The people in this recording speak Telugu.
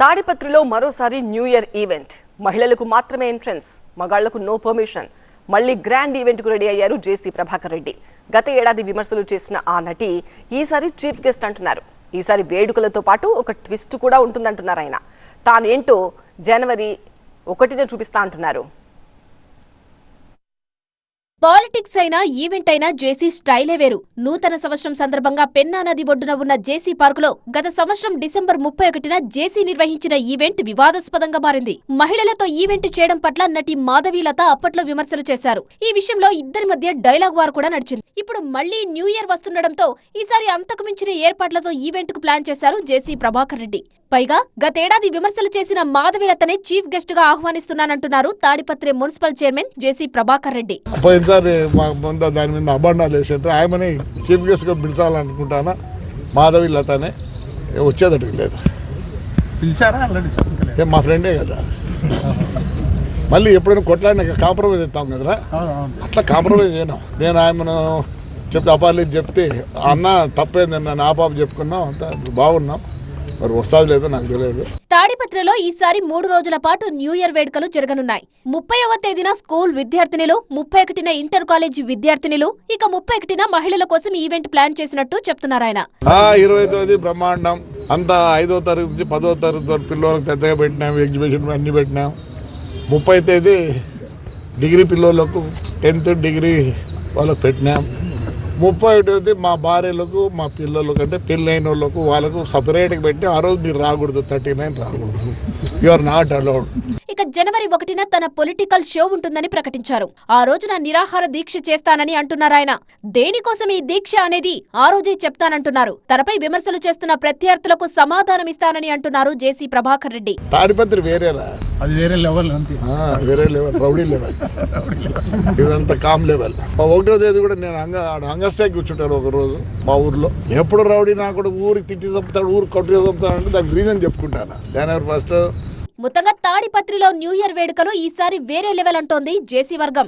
తాడిపత్రిలో మరోసారి న్యూ ఇయర్ ఈవెంట్. మహిళలకు మాత్రమే ఎంట్రన్స్, మగాళ్లకు నో పర్మిషన్. మళ్ళీ గ్రాండ్ ఈవెంట్కు రెడీ అయ్యారు జేసీ ప్రభాకర్ రెడ్డి. గత ఏడాది విమర్శలు చేసిన ఆ నటి ఈసారి చీఫ్ గెస్ట్ అంటున్నారు. ఈసారి వేడుకలతో పాటు ఒక ట్విస్ట్ కూడా ఉంటుందంటున్నారు ఆయన. తానేంటో జనవరి 1న చూపిస్తా అంటున్నారు. పాలిటిక్స్ అయినా ఈవెంట్ అయినా జేసీ స్టైలే వేరు. నూతన సంవత్సరం సందర్భంగా పెన్నా నది ఒడ్డున ఉన్న జేసీ పార్కులో గత సంవత్సరం డిసెంబర్ 31న జేసీ నిర్వహించిన ఈవెంట్ వివాదాస్పదంగా మారింది. మహిళలతో ఈవెంట్ చేయడం పట్ల నటి మాధవీలత అప్పట్లో విమర్శలు చేశారు. ఈ విషయంలో ఇద్దరి మధ్య డైలాగ్ వార్ కూడా నడిచింది. ఇప్పుడు మళ్లీ న్యూ ఇయర్ వస్తుండటంతో ఈసారి అంతకు మించిన ఏర్పాట్లతో ఈవెంట్ కు ప్లాన్ చేశారు జేసీ ప్రభాకర్ రెడ్డి. పైగా గతేడాది విమర్శలు చేసిన మాధవీలతనే చీఫ్ గెస్ట్ గా ఆహ్వానిస్తున్నానంటున్నారు తాడిపత్రి మున్సిపల్ చైర్మన్ జేసీ ప్రభాకర్ రెడ్డి. దాని మీద అబండాలు వేసారు. ఆయమని చీఫ్ గెస్ట్ గా పిలిచాలనుకుంటానా, మాధవీలతనే వచ్చేదట లేదు. పిలిచారా? మా ఫ్రెండే కదా. మళ్ళీ ఎప్పుడైనా కొట్లాడినా కాంప్రమైజ్ అవుతాం కదరా, అట్లా కాంప్రమైజ్ అయినాం. నేను ఆయమను చెప్తే అపాలి చెప్తే అన్న తప్పేంది నా పాప చెప్పుకున్నాం, అంతా బాగున్నాం. మరి వస్తాది లేదో నాకు తెలియదు. తాడిపత్రిలో ఈసారి 3 రోజుల పాటు న్యూ ఇయర్ వేడుకలు జరగనున్నాయి. 30వ తేదీన స్కూల్ విద్యార్థినులు, 31న ఇంటర్ కాలేజీ విద్యార్థినులు, ఇక 31న మహిళల కోసం ఈవెంట్ ప్లాన్ చేసినట్టు చెప్తున్నారు ఆయన. 29 బ్రహ్మాండం అంతా 5వ తరగతి నుంచి 10వ తరగతి వరకు పిల్లలకు పెద్దగా పెట్టినాం, ఎగ్జిబిషన్ అన్ని పెట్టినాం. 30వ తేదీ డిగ్రీ పిల్లలకు 10th డిగ్రీ వాళ్ళకు పెట్టినాం. 31వ మా భార్యలకు, మా పిల్లలకు అంటే పెళ్ళైన వాళ్ళకు వాళ్ళకు సపరేట్గా పెట్టి ఆ రోజు మీరు రాకూడదు, 39 రాకూడదు, యు ఆర్ నాట్ అలౌడ్. ఇక జనవరి 1న తన పొలిటికల్ షో ఉంటుందని ప్రకటించారు. ఆ రోజున నిరాహార దీక్ష చేస్తానని అంటున్నారు ఆయన. దేనికోసం ఈ దీక్ష అనేది ఆ రోజే చెప్తానంటున్నారు. తనపై విమర్శలు చేస్తున్న ప్రత్యర్థులకు సమాధానం ఇస్తానని అంటున్నారు జేసీ ప్రభాకర్ రెడ్డి. తాడిపత్రి వేరేరా, అది వేరే లెవెల్, వేరే లెవెల్, రౌడీ లెవెల్, ఇదంతా కామ్ లెవెల్. 1వ తేదీ కూడా నేను హంగర్ స్ట్రైక్ కూర్చుంటాను ఒక రోజు మా ఊర్లో. ఎప్పుడు రౌడీ నాకు కూడా ఊరికి తిట్టి చంపుతాడు, ఊరికి కొట్టి చంపుతాడు అంటే దానికి రీజన్ చెప్పుకుంటాను. జనవరి 1. మొత్తంగా తాడిపత్రిలో న్యూ ఇయర్ వేడుకలు ఈసారి వేరే లెవెల్ అంటోంది జేసీ వర్గం.